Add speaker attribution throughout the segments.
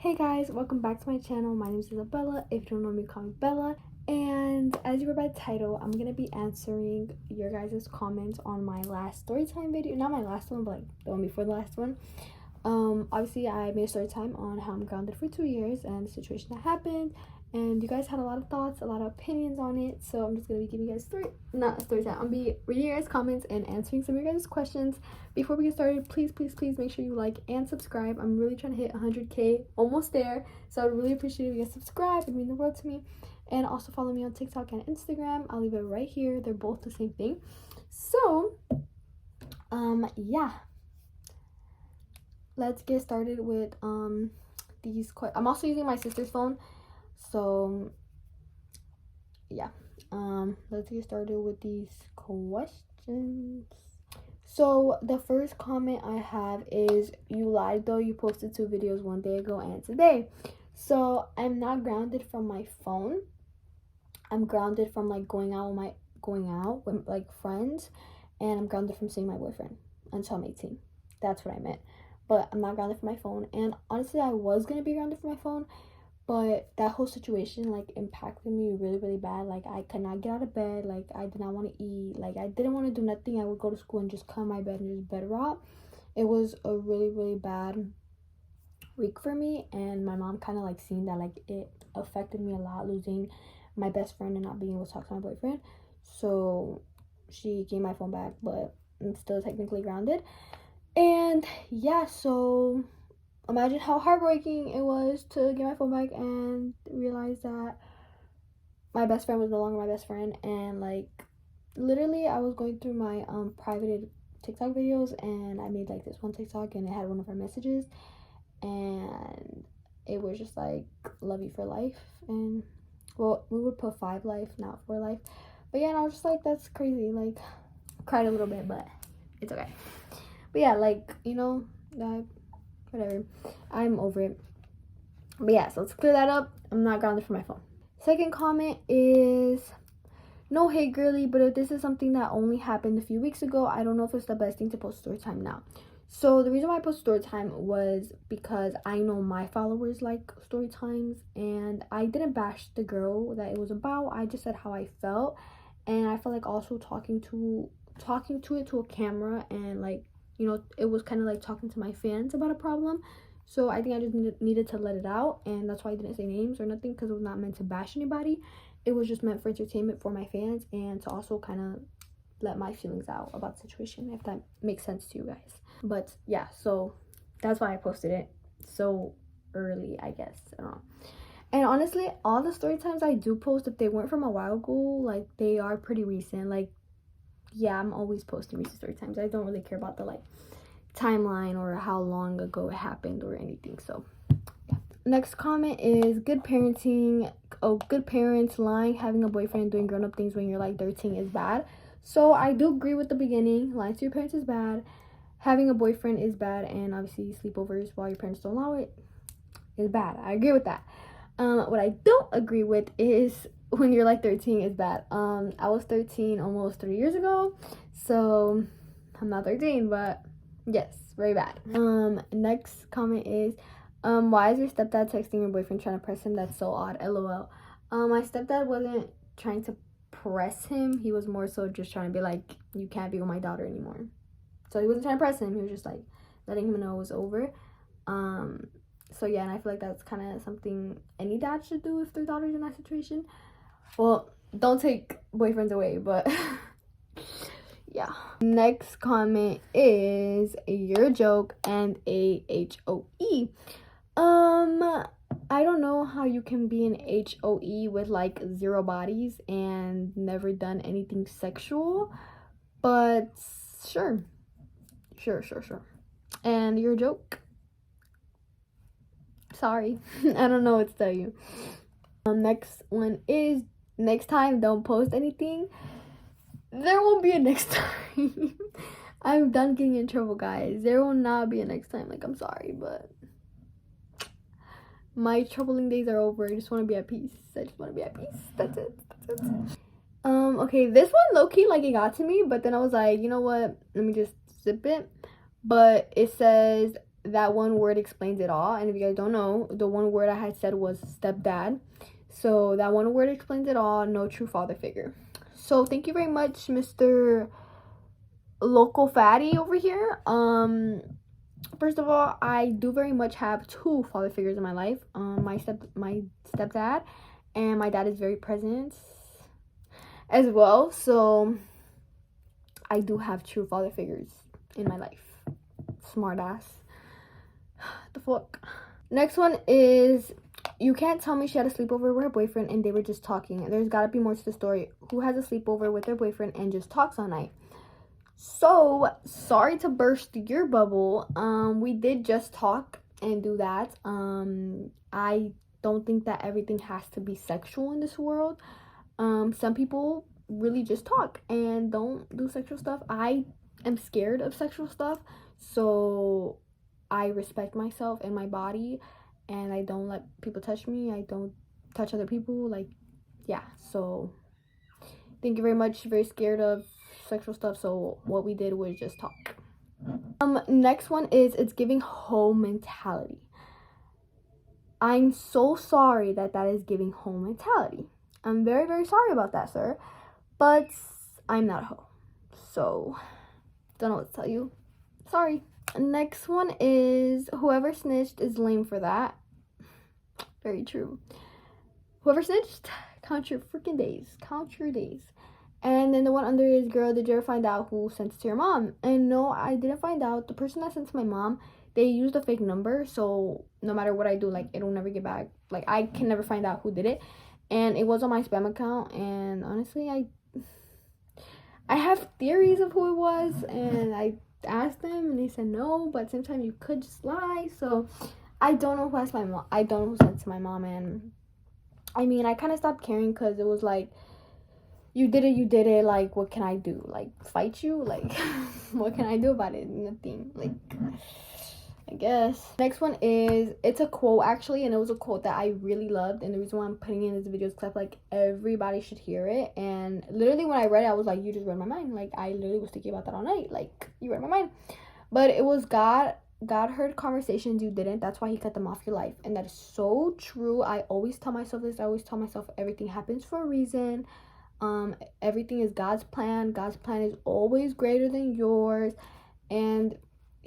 Speaker 1: Hey guys, welcome back to my channel. My name is Isabella. If you don't know me, call me Bella. And as you read by the title, I'm gonna be answering your guys' comments on my last story time video. Not my last one, but like the one before the last one. Obviously I made a story time on how I'm grounded for 2 years and the situation that happened. And you guys had a lot of thoughts, a lot of opinions on it. So I'm just gonna be giving you guys not story time. I'm gonna be reading your guys' comments and answering some of your guys' questions. Before we get started, please make sure you like and subscribe. I'm really trying to hit 100k, almost there. So I would really appreciate if you guys subscribe. It means the world to me. And also follow me on TikTok and Instagram. I'll leave it right here. They're both the same thing. So yeah, let's get started with these I'm also using my sister's phone, so yeah, let's get started with these questions. So the first comment I have is, you lied though, you posted 2 videos one day ago and today. So I'm not grounded from my phone. I'm grounded from like going out with like friends, and I'm grounded from seeing my boyfriend until I'm 18. That's what I meant. But I'm not grounded from my phone. And honestly, I was gonna be grounded from my phone, but that whole situation like impacted me really bad. Like I could not get out of bed. Like I did not want to eat. Like I didn't want to do nothing. I would go to school and just come in my bed and just bed rot. It was a really bad week for me, and my mom kind of like seen that like it affected me a lot, losing my best friend and not being able to talk to my boyfriend. So she gave my phone back, but I'm still technically grounded. And yeah, so imagine how heartbreaking it was to get my phone back and realize that my best friend was no longer my best friend. And like literally I was going through my private TikTok videos, and I made like this one TikTok and it had one of our messages, and it was just like, love you for life. And well, we would put 5 life, not 4 life. But yeah, and I was just like, that's crazy. Like cried a little bit, but it's okay. But yeah, like, you know, that whatever, I'm over it. But yeah, so let's clear that up. I'm not grounded for my phone. Second comment is, no hate girly, but if this is something that only happened a few weeks ago, I don't know if it's the best thing to post story time now. So the reason why I post story time was because I know my followers like story times, and I didn't bash the girl that it was about. I just said how I felt, and I felt like also talking to it to a camera, and like, you know, it was kind of like talking to my fans about a problem. So I think I just needed to let it out, and that's why I didn't say names or nothing, because it was not meant to bash anybody. It was just meant for entertainment for my fans, and to also kind of let my feelings out about the situation, if that makes sense to you guys. But yeah, so that's why I posted it so early, I guess. I don't know. And honestly, all the story times I do post, if they weren't from a while ago, like they are pretty recent. Like yeah, I'm always posting recent story times. I don't really care about the like timeline or how long ago it happened or anything. So yeah. Next comment is, good parenting. Oh, good parents, lying, having a boyfriend, doing grown-up things when you're like 13 is bad. So I do agree with the beginning. Lying to your parents is bad. Having a boyfriend is bad, and obviously sleepovers while your parents don't allow it is bad. I agree with that. What I don't agree with is when you're like 13 is bad. I was 13 almost 3 years ago, so I'm not 13, but yes, very bad. Next comment is, why is your stepdad texting your boyfriend trying to press him? That's so odd, lol. My stepdad wasn't trying to press him. He was more so just trying to be like, you can't be with my daughter anymore. So he wasn't trying to press him. He was just like letting him know it was over. So yeah, and I feel like that's kind of something any dad should do if their daughter's in that situation. Well, don't take boyfriends away, but yeah. Next comment is, you're a joke, and AHOE. I don't know how you can be an HOE with like 0 bodies and never done anything sexual, but sure. And you're a joke. Sorry. I don't know what to tell you. Next one is, next time don't post anything. There won't be a next time. I'm done getting in trouble, guys. There will not be a next time. Like, I'm sorry, but my troubling days are over. I just want to be at peace. That's it. Okay, this one low-key, like, it got to me, but then I was like, you know what, let me just zip it. But it says, that one word explains it all. And if you guys don't know, the one word I had said was stepdad. So that one word explains it all. No true father figure. So thank you very much, Mr. Local Fatty over here. First of all, I do very much have two father figures in my life. My stepdad, and my dad is very present as well. So I do have true father figures in my life. Smart ass. The fuck. Next one is, you can't tell me she had a sleepover with her boyfriend and they were just talking. There's gotta be more to the story. Who has a sleepover with their boyfriend and just talks all night? So sorry to burst your bubble. We did just talk and do that. I don't think that everything has to be sexual in this world. Some people really just talk and don't do sexual stuff. I am scared of sexual stuff, so I respect myself and my body, and I don't let people touch me. I don't touch other people. Like, yeah, so thank you very much. Very scared of sexual stuff, so what we did was just talk. Next one is, it's giving hoe mentality. I'm so sorry that is giving hoe mentality. I'm very, very sorry about that, sir, but I'm not a hoe, so don't know what to tell you. Sorry. Next one is, whoever snitched is lame for that. Very true. Whoever snitched, count your freaking days. Count your days. And then the one under is, girl, did you ever find out who sent it to your mom? And no, I didn't find out. The person that sent it to my mom, they used a fake number, so no matter what I do, like, it'll never get back. Like, I can never find out who did it. And it was on my spam account, and honestly, I have theories of who it was, and I asked them and they said no, but at the same time you could just lie. So I don't know who asked my mom. I don't know who sent it to my mom. And I mean, I kind of stopped caring, because it was like, you did it, like, what can I do? Like, fight you? Like, what can I do about it? Nothing. Like, I guess. Next one is, it's a quote actually, and it was a quote that I really loved, and the reason why I'm putting it in this video is because like everybody should hear it. And literally when I read it, I was like, you just read my mind. Like, I literally was thinking about that all night. Like, you read my mind. But it was, God heard conversations you didn't. That's why he cut them off your life. And that is so true. I always tell myself this. I always tell myself everything happens for a reason. Everything is God's plan. God's plan is always greater than yours, and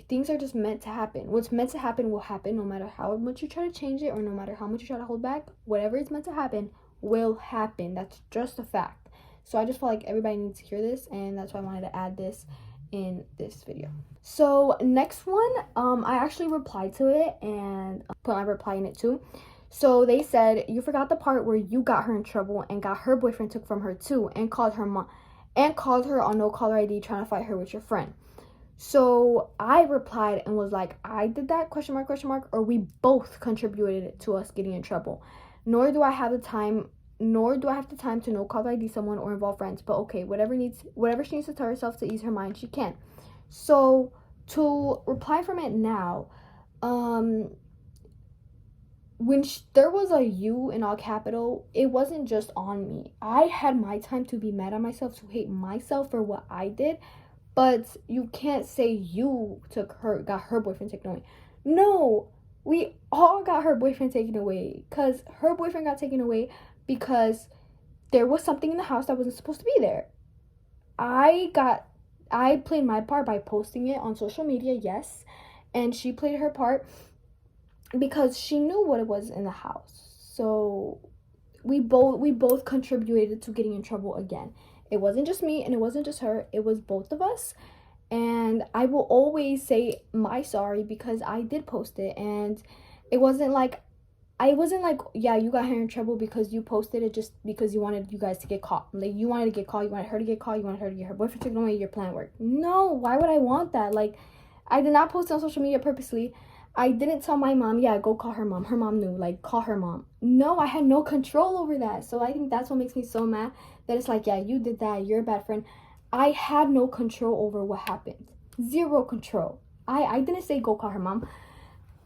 Speaker 1: things are just meant to happen. What's meant to happen will happen, no matter how much you try to change it, or no matter how much you try to hold back. Whatever is meant to happen will happen. That's just a fact. So I just feel like everybody needs to hear this, and that's why I wanted to add this in this video. So next one, I actually replied to it and put my reply in it too. So they said, you forgot the part where you got her in trouble and got her boyfriend took from her too, and called her mom, and called her on no caller ID trying to fight her with your friend. So I replied and was like, I did that, question mark, or we both contributed to us getting in trouble. Nor do I have the time to no caller ID someone or involve friends. But okay, whatever she needs to tell herself to ease her mind, she can. So to reply from it now, when there was a you in all capital, it wasn't just on me. I had my time to be mad at myself, to hate myself for what I did, but you can't say you got her boyfriend taken away. No, we all got her boyfriend taken away, because her boyfriend got taken away because there was something in the house that wasn't supposed to be there. I played my part by posting it on social media, yes, and she played her part because she knew what it was in the house. So we both contributed to getting in trouble again. It wasn't just me and it wasn't just her, it was both of us. And I will always say my sorry, because I did post it, and it wasn't like, yeah, you got her in trouble because you posted it just because you wanted you guys to get caught. Like, you wanted to get caught, you wanted her to get caught, you wanted her to get her boyfriend taken away, your plan worked. No, why would I want that? Like, I did not post it on social media purposely. I didn't tell my mom, yeah, go call her mom. Her mom knew, like, call her mom. No, I had no control over that. So I think that's what makes me so mad, that it's like, yeah, you did that, you're a bad friend. I had no control over what happened. Zero control. I didn't say go call her mom.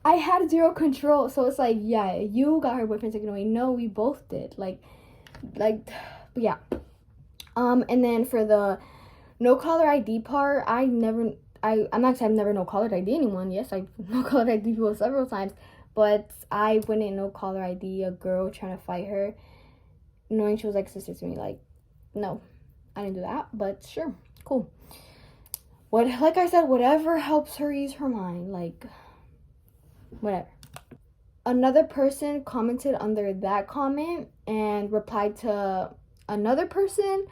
Speaker 1: I had zero control. So it's like, yeah, you got her boyfriend taken away. No, we both did. Like, but yeah. And then for the no caller ID part, I I'm not saying I've never no caller ID anyone. Yes, I've no caller ID people several times, but I wouldn't no caller ID a girl trying to fight her, knowing she was like a sister to me. Like, no, I didn't do that. But sure, cool. Like I said, whatever helps her ease her mind. Like, whatever. Another person commented under that comment and replied to another person,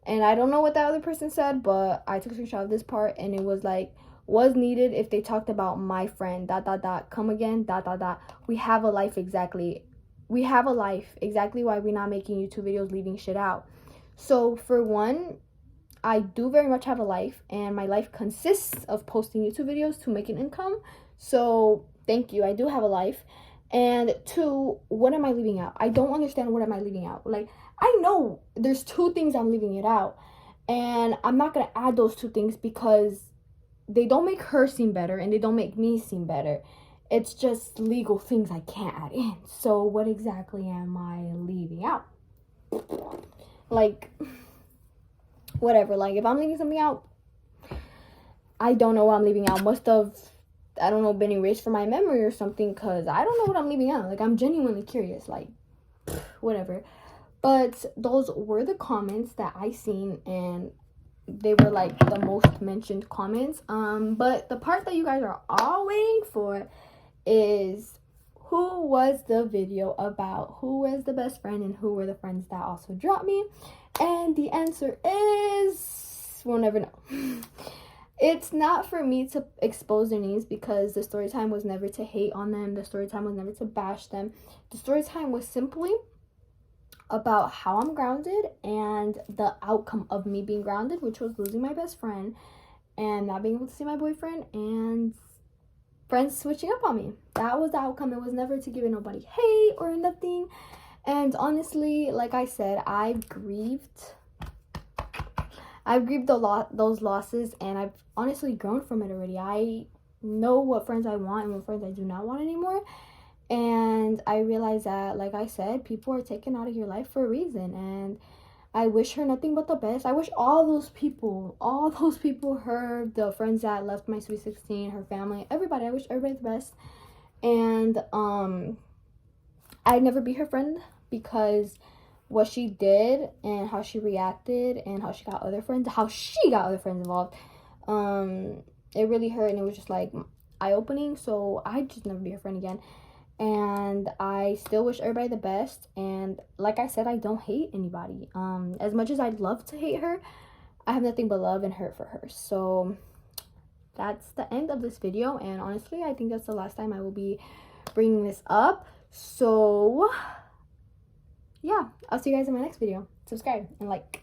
Speaker 1: and I don't know what that other person said, but I took a screenshot of this part, and it was like, was needed if they talked about my friend, ... come again, ... we have a life, exactly. We have a life, exactly why we're not making YouTube videos, leaving shit out. So for one, I do very much have a life, and my life consists of posting YouTube videos to make an income. So thank you, I do have a life. And two, what am I leaving out? I don't understand what am I leaving out. Like, I know there's 2 things I'm leaving it out, and I'm not gonna add those 2 things because they don't make her seem better and they don't make me seem better. It's just legal things I can't add in. So what exactly am I leaving out? Like, whatever. Like, if I'm leaving something out, I don't know what I'm leaving out. Must have, I don't know, been erased from my memory or something, because I don't know what I'm leaving out. Like, I'm genuinely curious. Like, whatever. But those were the comments that I seen, and they were like the most mentioned comments. But the part that you guys are all waiting for is, who was the video about? Who was the best friend, and who were the friends that also dropped me? And the answer is, we'll never know. It's not for me to expose their names, because the story time was never to hate on them. The story time was never to bash them. The story time was simply about how I'm grounded and the outcome of me being grounded, which was losing my best friend and not being able to see my boyfriend and friends switching up on me. That was the outcome. It was never to give nobody hate or nothing. And honestly, like I said, I've grieved those losses, and I've honestly grown from it already. I know what friends I want and what friends I do not want anymore. And I realize that, like I said, people are taken out of your life for a reason. And I wish her nothing but the best. I wish all those people, her, the friends that left my Sweet 16, her family, everybody, I wish everybody the best. And I'd never be her friend, because what she did and how she reacted and how she got other friends involved, it really hurt, and it was just like eye-opening. So I'd just never be her friend again. And I still wish everybody the best. And like I said, I don't hate anybody. As much as I'd love to hate her, I have nothing but love and hurt for her. So that's the end of this video. And honestly, I think that's the last time I will be bringing this up. So yeah, I'll see you guys in my next video. Subscribe and like.